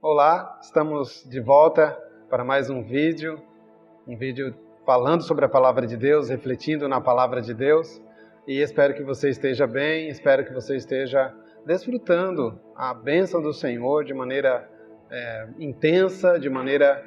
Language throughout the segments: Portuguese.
Olá, estamos de volta para mais um vídeo falando sobre a Palavra de Deus, refletindo na Palavra de Deus, e espero que você esteja bem, espero que você esteja desfrutando a bênção do Senhor de maneira intensa, de maneira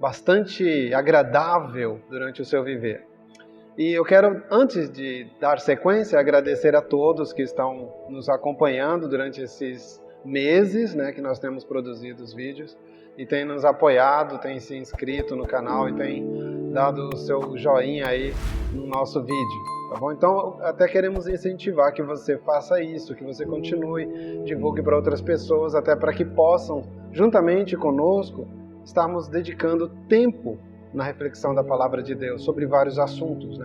bastante agradável durante o seu viver. E eu quero, antes de dar sequência, agradecer a todos que estão nos acompanhando durante esses meses, que nós temos produzido os vídeos e tem nos apoiado, tem se inscrito no canal e tem dado o seu joinha aí no nosso vídeo, tá bom? Então, até queremos incentivar que você faça isso, que você continue, divulgue para outras pessoas, até para que possam, juntamente conosco, estarmos dedicando tempo na reflexão da Palavra de Deus sobre vários assuntos,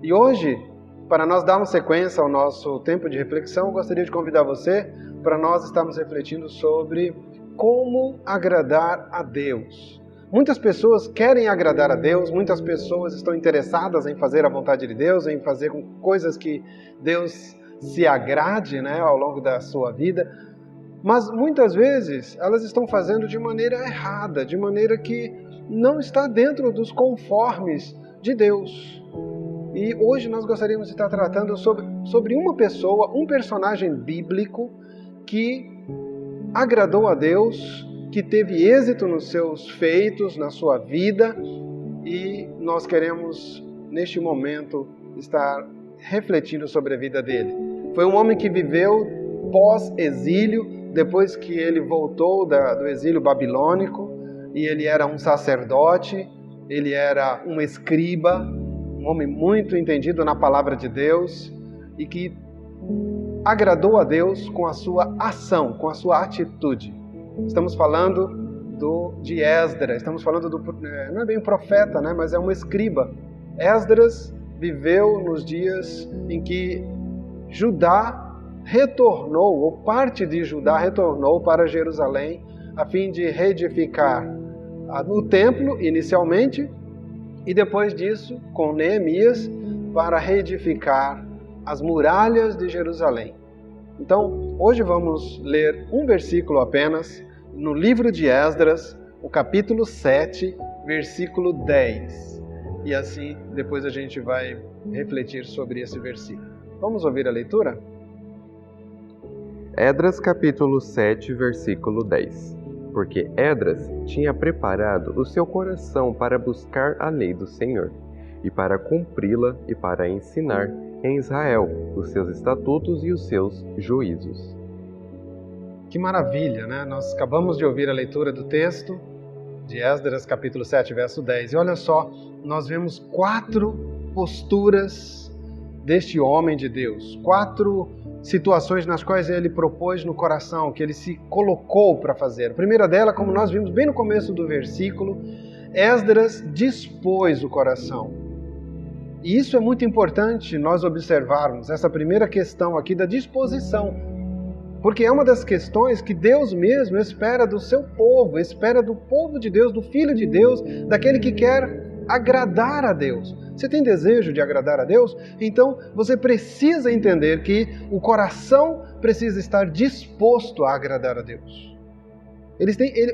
E hoje, para nós darmos sequência ao nosso tempo de reflexão, eu gostaria de convidar você para nós estarmos refletindo sobre como agradar a Deus. Muitas pessoas querem agradar a Deus, muitas pessoas estão interessadas em fazer a vontade de Deus, em fazer com coisas que Deus se agrade, ao longo da sua vida, mas muitas vezes elas estão fazendo de maneira errada, de maneira que não está dentro dos conformes de Deus. E hoje nós gostaríamos de estar tratando sobre uma pessoa, um personagem bíblico que agradou a Deus, que teve êxito nos seus feitos, na sua vida, e nós queremos, neste momento, estar refletindo sobre a vida dele. Foi um homem que viveu pós-exílio, depois que ele voltou do exílio babilônico, e ele era um sacerdote, ele era um escriba, um homem muito entendido na palavra de Deus, e que agradou a Deus com a sua ação, com a sua atitude. Estamos falando de Esdras, estamos falando não é bem um profeta, mas é um escriba. Esdras viveu nos dias em que Judá retornou, ou parte de Judá retornou para Jerusalém, a fim de reedificar o templo inicialmente, e depois disso, com Neemias, para reedificar as muralhas de Jerusalém. Então, hoje vamos ler um versículo apenas, no livro de Esdras, o capítulo 7, versículo 10. E assim, depois a gente vai refletir sobre esse versículo. Vamos ouvir a leitura? Esdras capítulo 7, versículo 10. Porque Esdras tinha preparado o seu coração para buscar a lei do Senhor, e para cumpri-la e para ensinar em Israel os seus estatutos e os seus juízos. Que maravilha, Nós acabamos de ouvir a leitura do texto de Esdras, capítulo 7, verso 10. E olha só, nós vemos 4 posturas deste homem de Deus, 4 situações nas quais ele propôs no coração, que ele se colocou para fazer. A primeira dela, como nós vimos bem no começo do versículo, Esdras dispôs o coração. E isso é muito importante nós observarmos, essa primeira questão aqui da disposição. Porque é uma das questões que Deus mesmo espera do seu povo, espera do povo de Deus, do Filho de Deus, daquele que quer agradar a Deus. Você tem desejo de agradar a Deus? Então você precisa entender que o coração precisa estar disposto a agradar a Deus.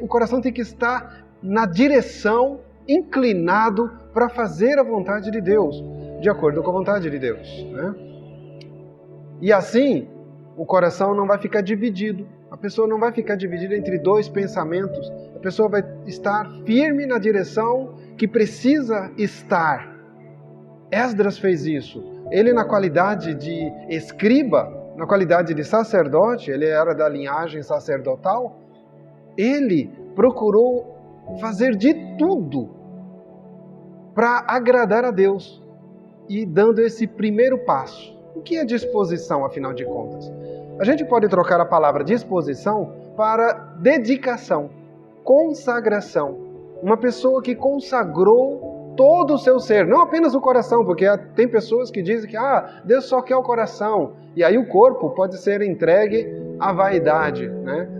O coração tem que estar na direção, inclinado para fazer a vontade de Deus, de acordo com a vontade de Deus. E assim, o coração não vai ficar dividido. A pessoa não vai ficar dividida entre 2 pensamentos. A pessoa vai estar firme na direção que precisa estar. Esdras fez isso. Ele, na qualidade de escriba, na qualidade de sacerdote, ele era da linhagem sacerdotal, ele procurou fazer de tudo para agradar a Deus e dando esse primeiro passo. O que é disposição, afinal de contas? A gente pode trocar a palavra disposição para dedicação, consagração. Uma pessoa que consagrou todo o seu ser, não apenas o coração, porque tem pessoas que dizem que Deus só quer o coração, e aí o corpo pode ser entregue à vaidade,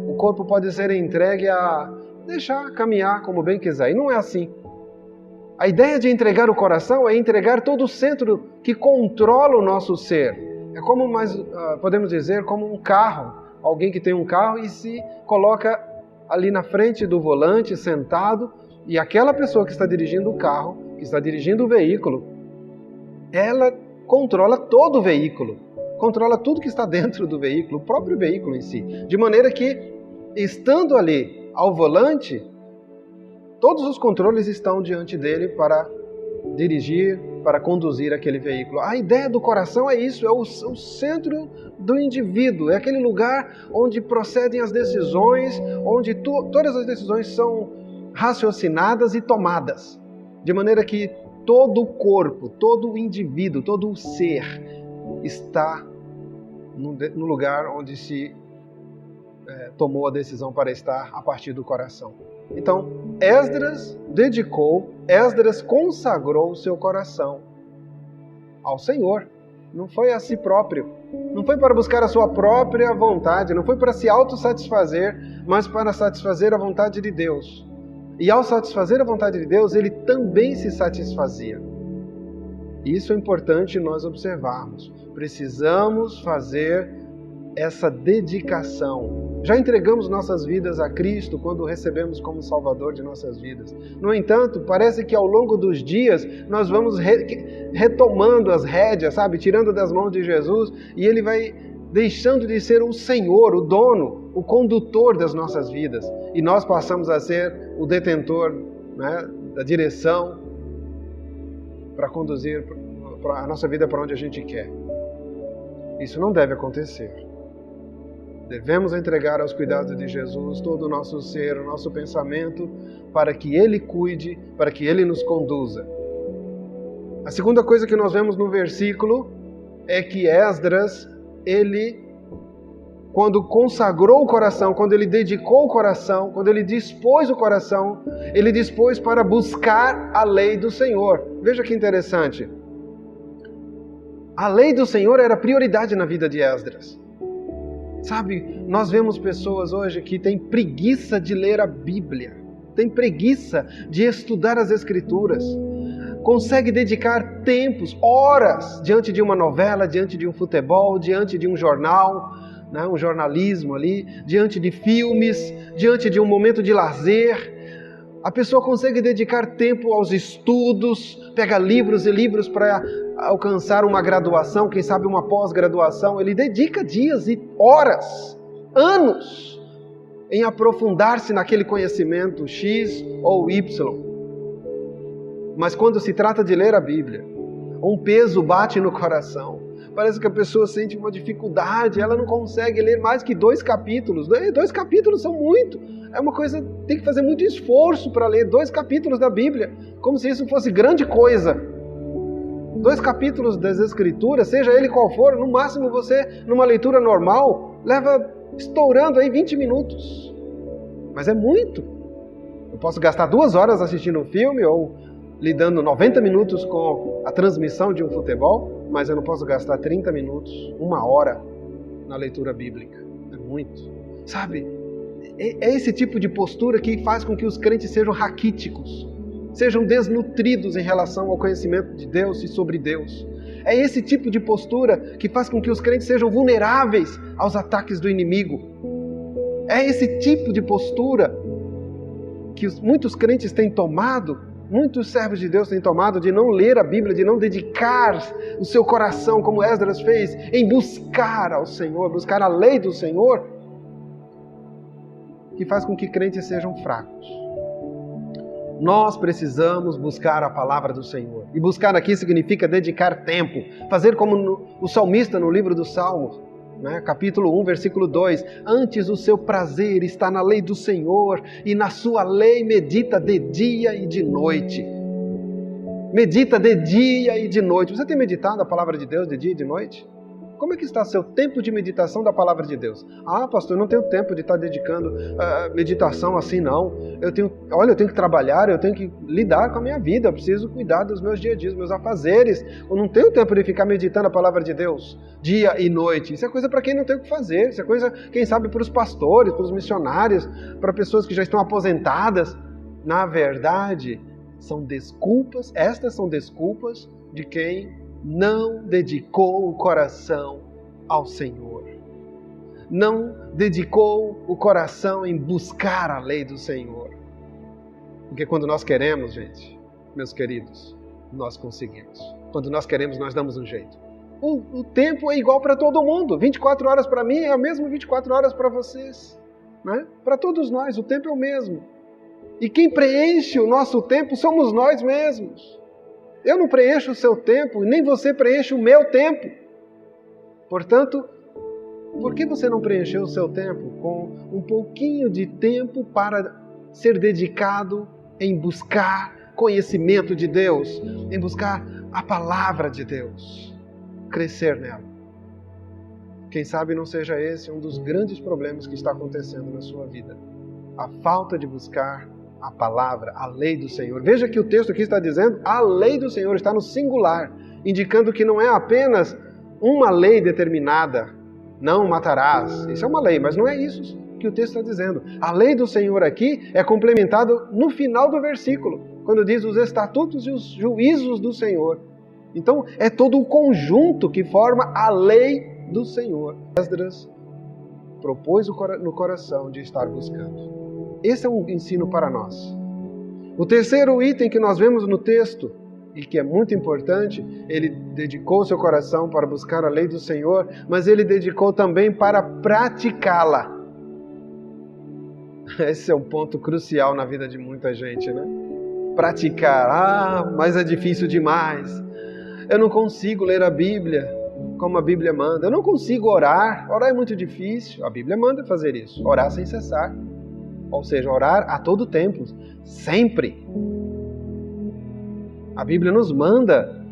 O corpo pode ser entregue a deixar caminhar como bem quiser, e não é assim. A ideia de entregar o coração é entregar todo o centro que controla o nosso ser. É como podemos dizer, como um carro. Alguém que tem um carro e se coloca ali na frente do volante, sentado, e aquela pessoa que está dirigindo o carro, que está dirigindo o veículo, ela controla todo o veículo, controla tudo que está dentro do veículo, o próprio veículo em si. De maneira que, estando ali ao volante, todos os controles estão diante dele para dirigir, para conduzir aquele veículo. A ideia do coração é isso, é o centro do indivíduo, é aquele lugar onde procedem as decisões, onde todas as decisões são raciocinadas e tomadas, de maneira que todo o corpo, todo o indivíduo, todo o ser está no lugar onde se tomou a decisão para estar a partir do coração. Então, Esdras consagrou o seu coração ao Senhor. Não foi a si próprio, não foi para buscar a sua própria vontade, não foi para se autossatisfazer, mas para satisfazer a vontade de Deus. E ao satisfazer a vontade de Deus, ele também se satisfazia. Isso é importante nós observarmos. Precisamos fazer essa dedicação. Já entregamos nossas vidas a Cristo quando o recebemos como Salvador de nossas vidas. No entanto, parece que ao longo dos dias nós vamos retomando as rédeas, sabe? Tirando das mãos de Jesus, e Ele vai deixando de ser o Senhor, o dono, o condutor das nossas vidas. E nós passamos a ser o detentor, né, da direção para conduzir a nossa vida para onde a gente quer. Isso não deve acontecer. Devemos entregar aos cuidados de Jesus todo o nosso ser, o nosso pensamento, para que Ele cuide, para que Ele nos conduza. A segunda coisa que nós vemos no versículo é que Esdras, quando consagrou o coração, quando ele dedicou o coração, quando ele dispôs o coração, ele dispôs para buscar a lei do Senhor. Veja que interessante. A lei do Senhor era prioridade na vida de Esdras. Sabe, nós vemos pessoas hoje que têm preguiça de ler a Bíblia, têm preguiça de estudar as Escrituras, consegue dedicar tempos, horas, diante de uma novela, diante de um futebol, diante de um jornal, né, um jornalismo ali, diante de filmes, diante de um momento de lazer. A pessoa consegue dedicar tempo aos estudos, pega livros e livros para alcançar uma graduação, quem sabe uma pós-graduação. Ele dedica dias e horas, anos, em aprofundar-se naquele conhecimento X ou Y. Mas quando se trata de ler a Bíblia, um peso bate no coração. Parece que a pessoa sente uma dificuldade, ela não consegue ler mais que 2 capítulos. 2 capítulos são muito. É uma coisa, tem que fazer muito esforço para ler 2 capítulos da Bíblia, como se isso fosse grande coisa. 2 capítulos das Escrituras, seja ele qual for, no máximo você, numa leitura normal, leva estourando aí 20 minutos. Mas é muito. Eu posso gastar 2 horas assistindo um filme ou lidando 90 minutos com a transmissão de um futebol, mas eu não posso gastar 30 minutos, 1 hora na leitura bíblica. É muito. Sabe, é esse tipo de postura que faz com que os crentes sejam raquíticos, sejam desnutridos em relação ao conhecimento de Deus e sobre Deus. É esse tipo de postura que faz com que os crentes sejam vulneráveis aos ataques do inimigo. É esse tipo de postura que muitos crentes têm tomado, muitos servos de Deus têm tomado, de não ler a Bíblia, de não dedicar o seu coração, como Esdras fez, em buscar ao Senhor, buscar a lei do Senhor, que faz com que crentes sejam fracos. Nós precisamos buscar a palavra do Senhor. E buscar aqui significa dedicar tempo. Fazer como o salmista no livro dos Salmos, né? Capítulo 1, versículo 2. Antes o seu prazer está na lei do Senhor, e na sua lei medita de dia e de noite. Medita de dia e de noite. Você tem meditado a palavra de Deus de dia e de noite? Como é que está seu tempo de meditação da palavra de Deus? Ah, pastor, eu não tenho tempo de estar dedicando meditação assim, não. Eu tenho que trabalhar, eu tenho que lidar com a minha vida, eu preciso cuidar dos meus dia a dia, dos meus afazeres. Eu não tenho tempo de ficar meditando a palavra de Deus dia e noite. Isso é coisa para quem não tem o que fazer. Isso é coisa, quem sabe, para os pastores, para os missionários, para pessoas que já estão aposentadas. Na verdade, são desculpas, estas são desculpas de quem não dedicou o coração ao Senhor. não dedicou o coração em buscar a lei do Senhor. Porque quando nós queremos, gente, meus queridos, nós conseguimos. Quando nós queremos, nós damos um jeito. O tempo é igual para todo mundo. 24 horas para mim é o mesmo 24 horas para vocês. Né? Para todos nós, o tempo é o mesmo. E quem preenche o nosso tempo somos nós mesmos. Eu não preencho o seu tempo, nem você preenche o meu tempo. Portanto, por que você não preencheu o seu tempo com um pouquinho de tempo para ser dedicado em buscar conhecimento de Deus, em buscar a palavra de Deus, crescer nela? Quem sabe não seja esse um dos grandes problemas que está acontecendo na sua vida. A falta de buscar a palavra, a lei do Senhor. Veja que o texto aqui está dizendo, a lei do Senhor está no singular, indicando que não é apenas uma lei determinada, não matarás. Isso é uma lei, mas não é isso que o texto está dizendo. A lei do Senhor aqui é complementado no final do versículo, quando diz os estatutos e os juízos do Senhor. Então, é todo o conjunto que forma a lei do Senhor. Esdras propôs no coração de estar buscando. Esse é um ensino para nós. O terceiro item que nós vemos no texto, e que é muito importante, ele dedicou seu coração para buscar a lei do Senhor, mas ele dedicou também para praticá-la. Esse é um ponto crucial na vida de muita gente, né? Praticar, mas é difícil demais. Eu não consigo ler a Bíblia como a Bíblia manda. Eu não consigo orar. Orar é muito difícil. A Bíblia manda fazer isso. Orar sem cessar. Ou seja, orar a todo tempo. Sempre. A Bíblia nos manda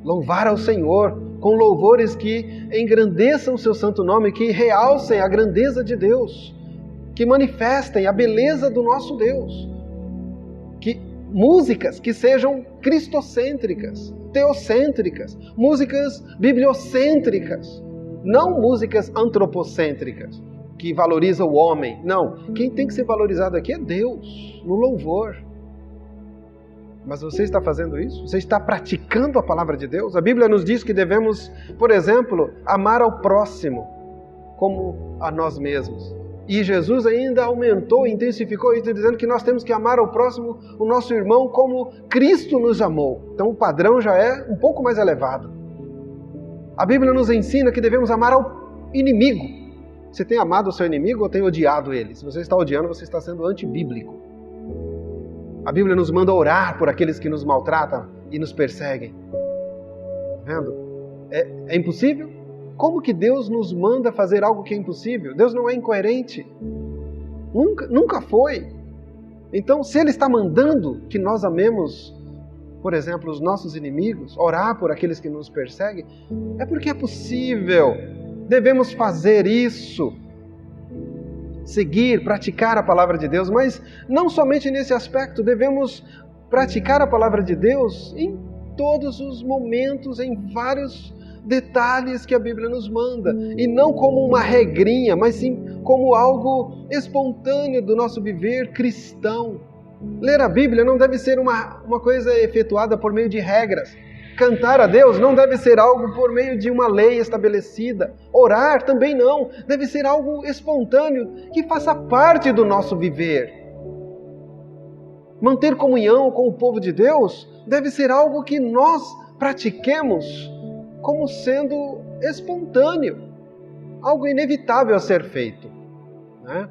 louvar ao Senhor com louvores que engrandeçam o seu santo nome, que realcem a grandeza de Deus, que manifestem a beleza do nosso Deus. Músicas que sejam cristocêntricas, teocêntricas, músicas bibliocêntricas, não músicas antropocêntricas, que valorizam o homem. Não, quem tem que ser valorizado aqui é Deus, no louvor. Mas você está fazendo isso? Você está praticando a palavra de Deus? A Bíblia nos diz que devemos, por exemplo, amar ao próximo como a nós mesmos. E Jesus ainda aumentou, intensificou isso, dizendo que nós temos que amar ao próximo, o nosso irmão, como Cristo nos amou. Então o padrão já é um pouco mais elevado. A Bíblia nos ensina que devemos amar ao inimigo. Você tem amado o seu inimigo ou tem odiado ele? Se você está odiando, você está sendo antibíblico. A Bíblia nos manda orar por aqueles que nos maltratam e nos perseguem. Está vendo? É impossível? Como que Deus nos manda fazer algo que é impossível? Deus não é incoerente. Nunca foi. Então, se Ele está mandando que nós amemos, por exemplo, os nossos inimigos, orar por aqueles que nos perseguem, é porque é possível. Devemos fazer isso. Seguir, praticar a palavra de Deus, mas não somente nesse aspecto, devemos praticar a palavra de Deus em todos os momentos, em vários detalhes que a Bíblia nos manda, e não como uma regrinha, mas sim como algo espontâneo do nosso viver cristão. Ler a Bíblia não deve ser uma coisa efetuada por meio de regras. Cantar a Deus não deve ser algo por meio de uma lei estabelecida. Orar também não. Deve ser algo espontâneo que faça parte do nosso viver. Manter comunhão com o povo de Deus deve ser algo que nós pratiquemos como sendo espontâneo. Algo inevitável a ser feito. Né?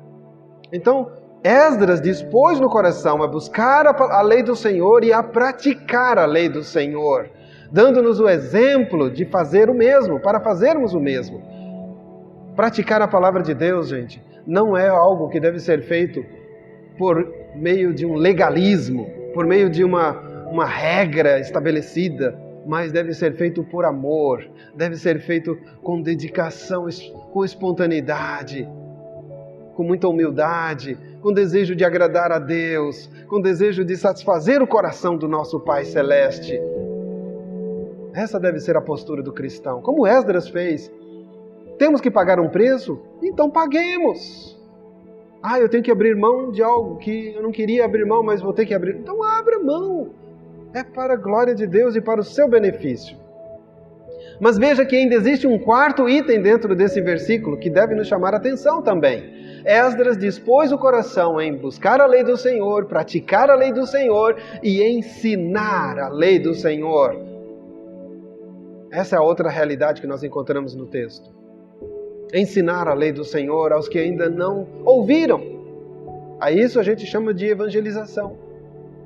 Então, Esdras dispôs no coração a buscar a lei do Senhor e a praticar a lei do Senhor, dando-nos o exemplo de fazer o mesmo, para fazermos o mesmo. Praticar a palavra de Deus, gente, não é algo que deve ser feito por meio de um legalismo, por meio de uma regra estabelecida, mas deve ser feito por amor, deve ser feito com dedicação, com espontaneidade, com muita humildade, com desejo de agradar a Deus, com desejo de satisfazer o coração do nosso Pai Celeste. Essa deve ser a postura do cristão, como Esdras fez. Temos que pagar um preço? Então paguemos. Eu tenho que abrir mão de algo que eu não queria abrir mão, mas vou ter que abrir. Então abra mão. É para a glória de Deus e para o seu benefício. Mas veja que ainda existe um quarto item dentro desse versículo que deve nos chamar a atenção também. Esdras dispôs o coração em buscar a lei do Senhor, praticar a lei do Senhor e ensinar a lei do Senhor. Essa é a outra realidade que nós encontramos no texto. Ensinar a lei do Senhor aos que ainda não ouviram. A isso a gente chama de evangelização.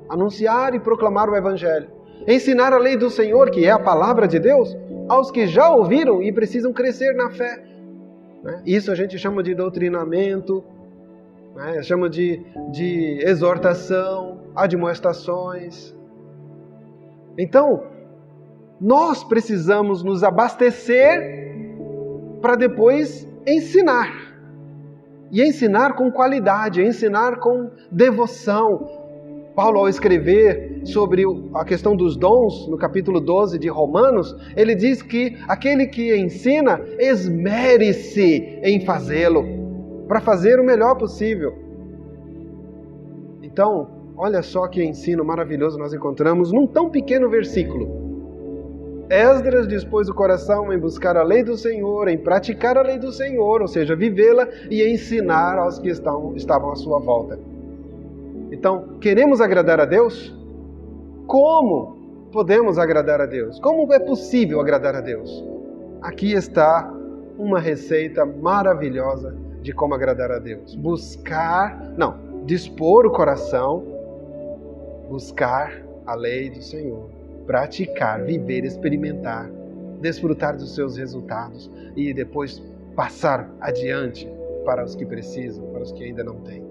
Anunciar e proclamar o Evangelho. Ensinar a lei do Senhor, que é a palavra de Deus, aos que já ouviram e precisam crescer na fé. Isso a gente chama de doutrinamento, chama de exortação, admoestações. Então, nós precisamos nos abastecer para depois ensinar. E ensinar com qualidade, ensinar com devoção. Paulo, ao escrever sobre a questão dos dons, no capítulo 12 de Romanos, ele diz que aquele que ensina, esmere-se em fazê-lo, para fazer o melhor possível. Então, olha só que ensino maravilhoso nós encontramos num tão pequeno versículo. Esdras dispôs o coração em buscar a lei do Senhor, em praticar a lei do Senhor, ou seja, vivê-la e ensinar aos que estavam à sua volta. Então, queremos agradar a Deus? Como podemos agradar a Deus? Como é possível agradar a Deus? Aqui está uma receita maravilhosa de como agradar a Deus. Dispor o coração, buscar a lei do Senhor, praticar, viver, experimentar, desfrutar dos seus resultados e depois passar adiante para os que precisam, para os que ainda não têm.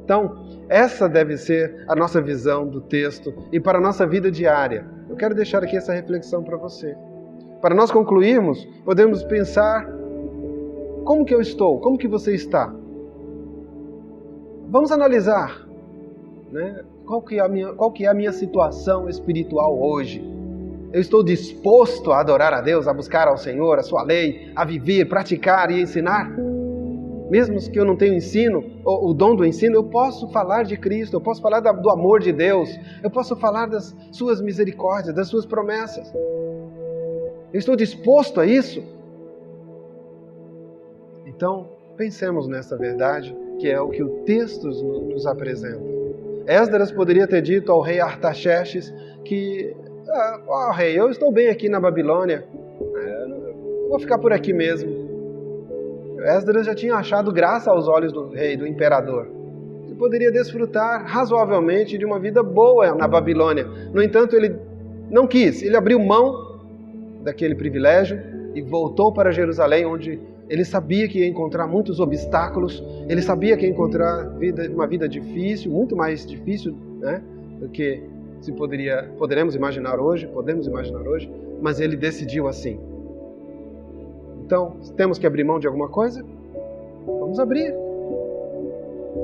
Então, essa deve ser a nossa visão do texto e para a nossa vida diária. Eu quero deixar aqui essa reflexão para você. Para nós concluirmos, podemos pensar: como que eu estou? Como que você está? Vamos analisar, qual que é a minha situação espiritual hoje. Eu estou disposto a adorar a Deus, a buscar ao Senhor, a sua lei, a viver, praticar e ensinar? Mesmo que eu não tenha o dom do ensino, eu posso falar de Cristo, eu posso falar do amor de Deus, eu posso falar das suas misericórdias, das suas promessas. Eu estou disposto a isso? Então, pensemos nessa verdade, que é o que o texto nos apresenta. Esdras poderia ter dito ao rei Artaxerxes que, rei, eu estou bem aqui na Babilônia, eu vou ficar por aqui mesmo. Esdras já tinha achado graça aos olhos do rei, do imperador. Ele poderia desfrutar razoavelmente de uma vida boa na Babilônia. No entanto, ele não quis. Ele abriu mão daquele privilégio e voltou para Jerusalém, onde ele sabia que ia encontrar muitos obstáculos. Ele sabia que ia encontrar uma vida difícil, muito mais difícil, do que podemos imaginar hoje. Mas ele decidiu assim. Então, temos que abrir mão de alguma coisa? Vamos abrir.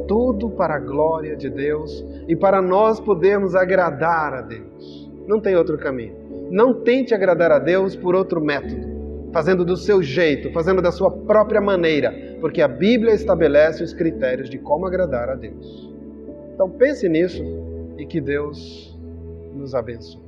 Tudo para a glória de Deus e para nós podermos agradar a Deus. Não tem outro caminho. Não tente agradar a Deus por outro método, fazendo do seu jeito, fazendo da sua própria maneira, porque a Bíblia estabelece os critérios de como agradar a Deus. Então pense nisso e que Deus nos abençoe.